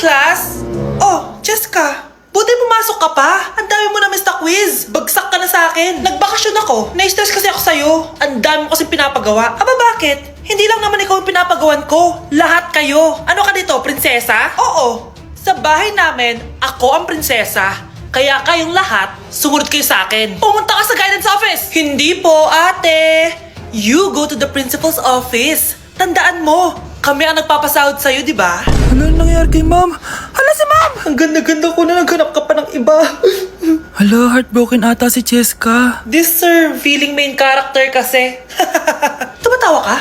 class! Oh, Cheska! Buti pumasok ka pa! Ang dami mo na miss na quiz! Bagsak ka na sa akin! Nagbakasyon ako! Na-stress kasi ako sa'yo! Ang dami mo kasi pinapagawa! Aba bakit? Hindi lang naman ikaw ang pinapagawan ko! Lahat kayo! Ano ka dito, prinsesa? Oo! Sa bahay namin, ako ang prinsesa. Kaya kayong lahat, sumunod kayo sa akin. Pumunta ka sa guidance office! Hindi po, ate! You go to the principal's office. Tandaan mo, kami ang nagpapasahod sa'yo, di ba? Ano nangyari kay ma'am? Hala si ma'am! Ang ganda-ganda ko na naghanap ka pa ng iba. Hala, heartbroken ata si Cheska. This sir, feeling main character kasi. Tumatawa ka?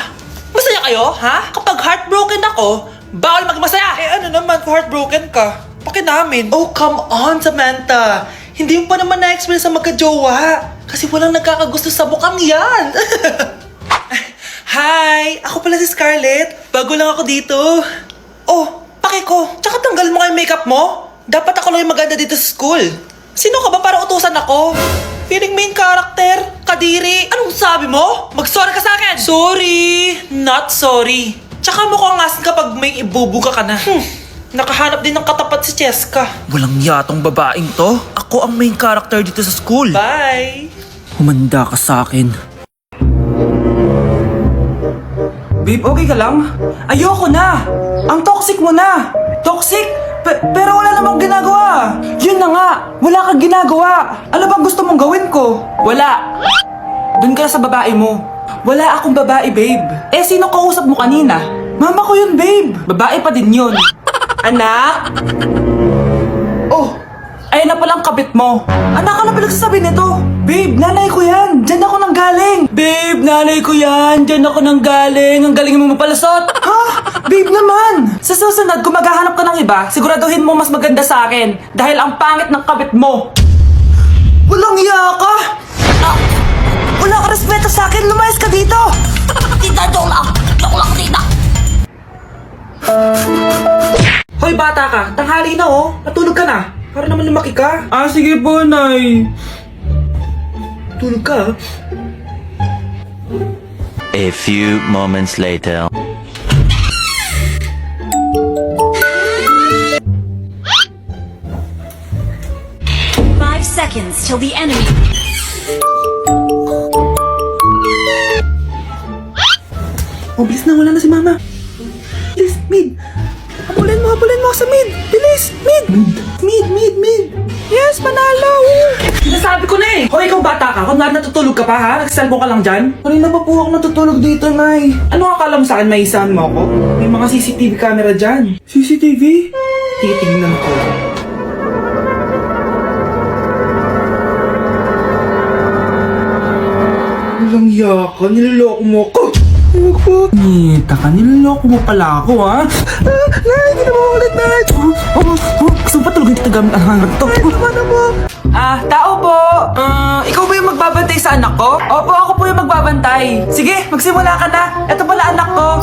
Masaya kayo, ha? Kapag heartbroken ako, bawal maging masaya. Eh ano naman kung heartbroken ka? Pakinamin. Oh, come on, Samantha. Hindi mo pa naman na-experience sa magka-jowa. Kasi walang nagkakagusto sa mukhang yan. Hi! Ako pala si Scarlett. Bago lang ako dito. Oh, pake ko. Tsaka tanggal mo yung makeup mo. Dapat ako lang yung maganda dito sa school. Sino ka ba para utusan ako? Feeling main character? Kadiri? Anong sabi mo? Mag-sorry ka sa akin! Sorry! Not sorry. Tsaka mukhang asin kapag may ibubuga ka na. Nakahanap din ng katapat si Cheska. Walang yatong babaeng to. Ako ang main character dito sa school. Bye! Humanda ka sa akin. Babe, okay ka lang? Ayoko na! Ang toxic mo na! Toxic? Pero wala namang ginagawa! Yun na nga! Wala kang ginagawa! Ano bang gusto mong gawin ko? Wala! Doon ka na sa babae mo. Wala akong babae, babe. Eh, sino kausap mo kanina? Mama ko yun, babe! Babae pa din yun. Anak? Oh! Ayun na palang kabit mo. Anak, ano pinagsasabi nito? Babe, nanay ko yan. Diyan ako nang galing. Babe, nanay ko yan. Diyan ako nang galing. Ang galing mo mapalasot. Ha? Babe naman. Sa susunod, kung maghahanap ka ng iba, siguraduhin mo mas maganda sa akin. Dahil ang pangit ng kabit mo. Walang iya ka. Wala ka respeto sa akin. Lumayas ka dito. Tita, joke lang. Joke lang, tita. Hoy, bata ka. Tanghali na, oh. Natulog ka na. Para naman lumaki ka. Ah, sige po, Nay. Tulog ka. A few moments later. Five seconds till the enemy. Oh, bilis na. Wala na si Mama. Bilis, mid. Habulin mo sa mid. Bilis, mid. Mid. Yes, panalo. Sinasabi ko na eh. Hoy, ikaw bata ka. Kung natutulog ka pa ha? Nagsiselfon ka lang dyan? Kanina pa po ako natutulog dito, Nay. Ano akala mo sa akin? May isahan mo ako? May mga CCTV camera dyan. CCTV? Titingnan ko. Walang yaka. Niloloko mo ako. Huwag po. Nita ka, niloloko mo pala ako, ha? Nay, hindi na maulit, Nay! Gusto mo pa tulogin kita gamit ang hangat to? Ay, naman mo! Tao po! Ikaw ba yung magbabantay sa anak ko? Opo, ako po yung magbabantay. Sige, magsimula ka na. Ito pala anak ko.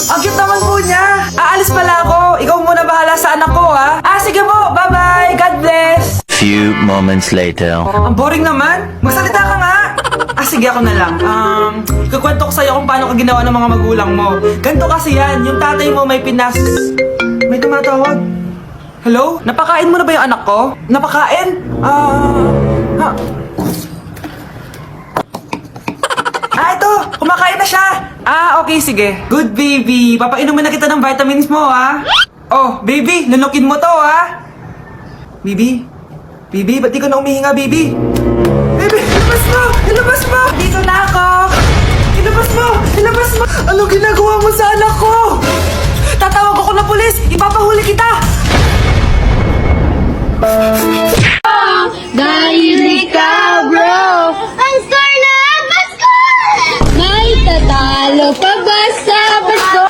Ang cute naman po niya. Aalis pala ako. Ikaw muna bahala sa anak ko, ha? Sige po, bye-bye! God bless! Few moments later. Ang boring naman. Magsalita ka nga. Sige ako na lang. Ikukwento ko sa'yo kung paano ka ginawa ng mga magulang mo. Ganto kasi yan. Yung tatay mo may pinas... May tumatawag. Hello? Napakain mo na ba yung anak ko? Napakain? Ito! Kumakain na siya! Okay, sige. Good baby. Papainumin na kita ng vitamins mo, ha? Oh, baby, lunukin mo to, ha? Baby? Baby, ba't di ka na umihinga, baby? Baby, ilabas mo! Ilabas mo! Dito na ako! Ilabas mo! Ilabas mo! Ano ginagawa mo sa anak ko? Tatawag ako ng pulis! Ipapahuli kita! Dahil ikaw, bro! Ang Scarlet! Basko! May tatalo pa ba sa Basko?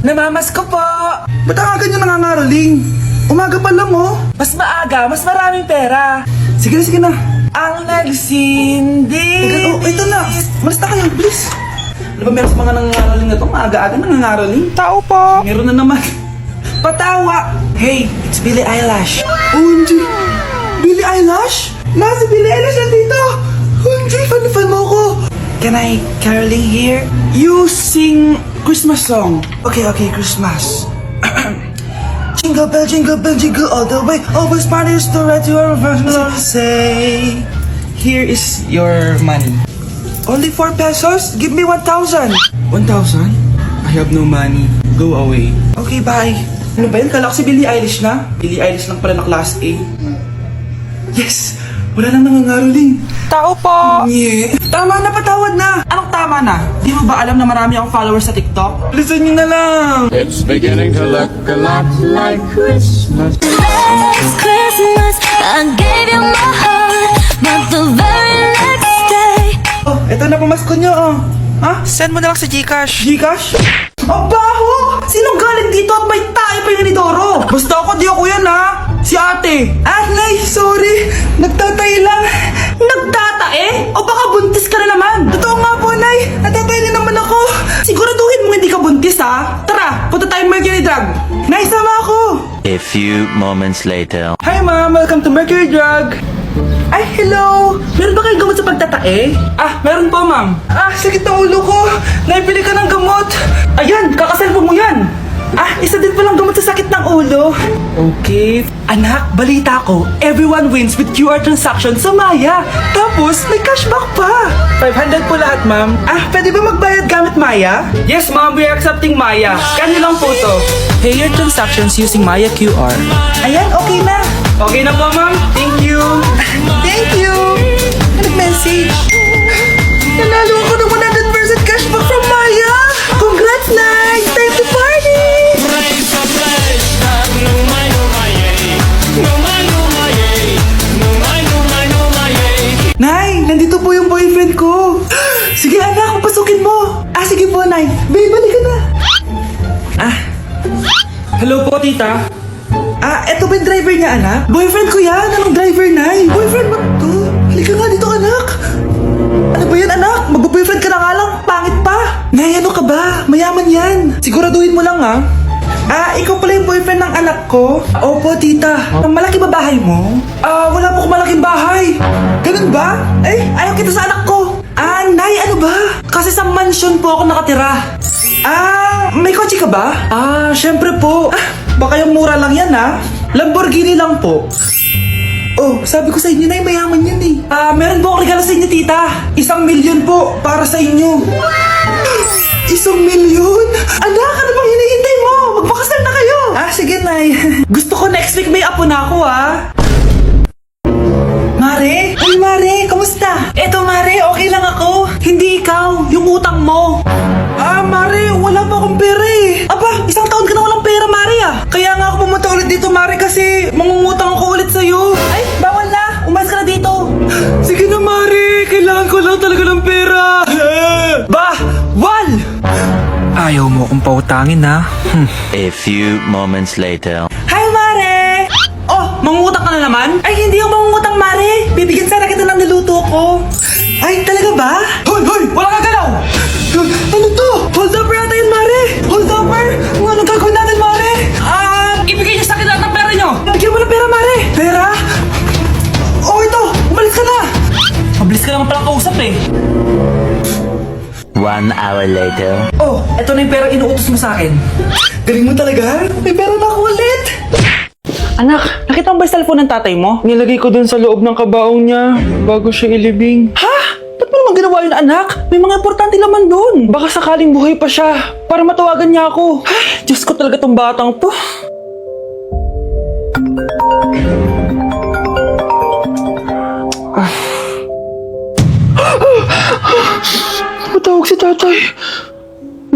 Namamas ko po! Ba't ang ganyan nangangaroling? Umaga pa lang oh. Mas maaga, mas maraming pera. Sige na, sige na. Ang nagsindi. Oh, ito na. Malis na kayo, please. Ano ba meron sa mga nangangaraling na to? Maaga-aga nangangaraling. Tao po. Meron na naman. Patawa. Hey, it's Billie Eilish. OMG. Billie Eilish? Si Billie Eilish nandito. OMG, fan mo ko. Can I caroling here? You sing Christmas song. Okay, Christmas. Jingle bell, jingle all the way. Always parties to right to your first say. Here is your money. Only 4 pesos? Give me 1,000. 1,000? I have no money. Go away. Okay, bye. Ano ba yun? Kala ko si Billie Eilish na. Billie Eilish lang pala na class A. Yes! Wala nang nangangaroling. Tao po! Yeah. Tama na, patawad na! Anong tama na? Di mo ba alam na marami akong followers sa TikTok? Listen nyo na lang! It's beginning to look a lot like Christmas. Last Christmas, I gave you my heart, but the very next day, Oh, eto na pamasko nyo, oh. Ha? Send mo na lang sa Gcash. Gcash? Ang baho! Sinong galing dito at may tayo pa yung inidoro? Basta ako, di ako yan ha! Si ate! Nay, sorry! Nagtatay lang! Nagtatae? O baka buntis ka na naman? Totoo nga po, Nay! Natatay din naman ako! Siguraduhin mo hindi ka buntis ha! Tara, punta tayo Mercury Drug! Nay, sama ako! A few moments later. Hi ma'am! Welcome to Mercury Drug! Ay, hello! Meron ba kayong gamot sa pagtatae? Meron po, ma'am. Sakit na ulo ko! Naibili ka ng gamot! Ayan, kakaselfon mo yan! Isa din palang gamot sa sakit ng ulo. Okay. Anak, balita ko, everyone wins with QR transaction sa Maya. Tapos, may cashback pa. 500 po lahat, ma'am. Pwede ba magbayad gamit Maya? Yes, ma'am. We are accepting Maya. Kano lang po to? Pay your transactions using Maya QR. Ayan, okay na. Okay na po, ma'am. Thank you. Thank you. Nag-message. Nanalo ako ng 100% cashback from Maya. Congrats, Nay. Time to party. Nay, nandito po yung boyfriend ko. Sige anak, papasukin mo. Sige po, Nay. Babe, balik ka na. Hello po, tita. Eto ba yung driver niya, anak? Boyfriend ko yan. Anong driver, Nay? Boyfriend mo to? Halika nga dito, anak. Ano ba yan, anak? Mag-boyfriend ka na nga lang. Pangit pa. Nay, ano ka ba? Mayaman yan. Siguraduhin mo lang, ha? Ikaw pala yung boyfriend ng anak ko? Opo, tita. Ang malaki ba bahay mo? Wala po akong malaking bahay. Ganun ba? Ayaw kita sa anak ko. Nay, ano ba? Kasi sa mansion po ako nakatira. May kotse ka ba? Syempre po. Baka yung mura lang yan, ha? Lamborghini lang po. Oh, sabi ko sa inyo na mayaman yan eh. Meron po akong regalo sa inyo, tita. 1 milyon po para sa inyo. 1 milyon? Anak, ano bang hinihintay mo? Magpakasal na kayo. Sige, Nay. Gusto ko next week may apo na ako, Mare? Uy, Mare, kamusta? Eto, Mare, okay lang ako. Hindi ikaw, yung utang mo. Mare, wala pa akong pera eh. 1 taon ka na walang pera, Mare Kaya nga ako pumunta ulit dito, Mare, kasi mangungutang ako ulit sa'yo. Bawal na. Umalis ka na dito. Sige na, Mare. Kailangan ko lang talaga ng pera. Wal! Ayaw mo akong pautangin, ha? A few moments later. Hi, Mare! Oh, mangungutang ka na naman? Hindi ako mangungutang, Mare. Bibigyan sana kita ng niluto ko. Talaga ba? Hoy! Wala ka galaw! Ano to? Hold up yata yun, Mare! Hold upper? Anong gagawin natin, Mare? Ibigay niyo sa akin lahat ng pera niyo! Bigyan mo ng pera, Mare! Pera? Ito! Umalis ka na! Mabilis ka naman palang kausap eh. 1 hour later. Ito na yung pera inuutos mo sa akin. Galing mo talaga? May pera na ako ulit! Anak, nakita mo ba yung cellphone ng tatay mo? Nilagay ko dun sa loob ng kabaong niya bago siya ilibing. Ba't mo naman ginawa yun, anak? May mga importante naman dun. Baka sakaling buhay pa siya para matawagan niya ako. Diyos ko talaga tong batang to. Matawag si tatay.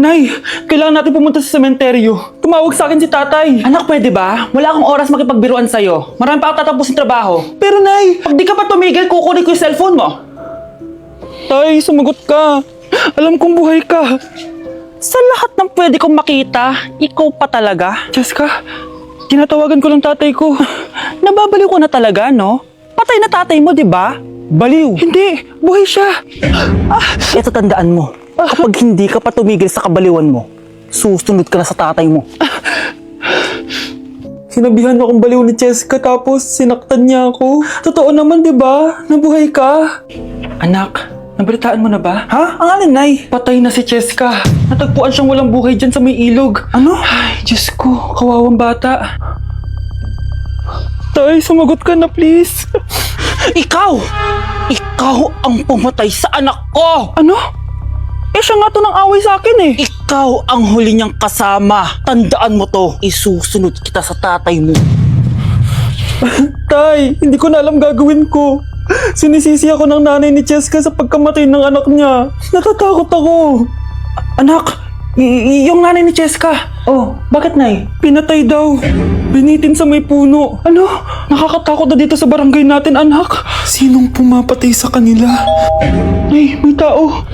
Nay, kailangan natin pumunta sa sementeryo. Tumawag sa akin si tatay. Anak, pwede ba? Wala akong oras makipagbiruan sa'yo. Marami pa ako tatapusin trabaho. Pero Nay, pag di ka pa tumigil, kukunin ko yung cellphone mo. Tay, sumagot ka. Alam kong buhay ka. Sa lahat ng pwede kong makita, ikaw pa talaga. Jessica, Tinatawagan ko lang tatay ko. Nababaliw ko na talaga, no? Patay na tatay mo, di ba? Baliw. Hindi, buhay siya. Ito tandaan mo. Kapag hindi ka pa tumigil sa kabaliwan mo, susunod ka na sa tatay mo. Sinabihan akong baliw ni Cheska tapos sinaktan niya ako. Totoo naman, di ba? Nabuhay ka. Anak, nabalitaan mo na ba? Ha? Ang alin, Nay? Patay na si Cheska. Natagpuan siyang walang buhay dyan sa may ilog. Ano? Ay, Diyos ko, kawawang bata. Tay, sumagot ka na please. Ikaw! Ikaw ang pumatay sa anak ko! Ano? Eh siya nga to ng away sa akin eh. Ikaw ang huli niyang kasama. Tandaan mo to. Isusunod kita sa tatay mo. Tay, hindi ko na alam gagawin ko. Sinisisi ako ng nanay ni Cheska sa pagkamatay ng anak niya. Natatakot ako. Anak, yung nanay ni Cheska. Oh, bakit nay? Pinatay daw. Binitin sa may puno. Ano? Nakakatakot na dito sa barangay natin, anak. Sinong pumapatay sa kanila? Ay, may tao.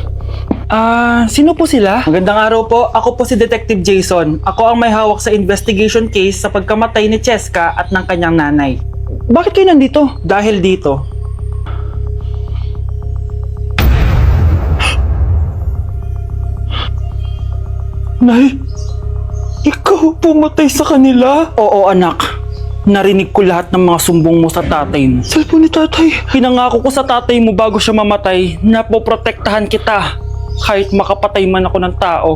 Sino po sila? Magandang araw po. Ako po si Detective Jason. Ako ang may hawak sa investigation case sa pagkamatay ni Cheska at ng kanyang nanay. Bakit kayo nandito? Dahil dito. Nay, ikaw pumatay sa kanila? Oo, anak. Narinig ko lahat ng mga sumbong mo sa tatay mo. Cellphone ni tatay. Pinangako ko sa tatay mo bago siya mamatay na poprotektahan kita. Kahit makapatay man ako ng tao.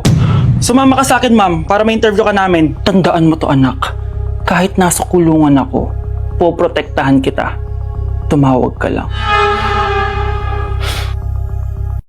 Sumama ka sa akin, ma'am, para ma-interview ka namin. Tandaan mo to, anak. Kahit nasa kulungan ako, poprotektahan kita. Tumawag ka lang.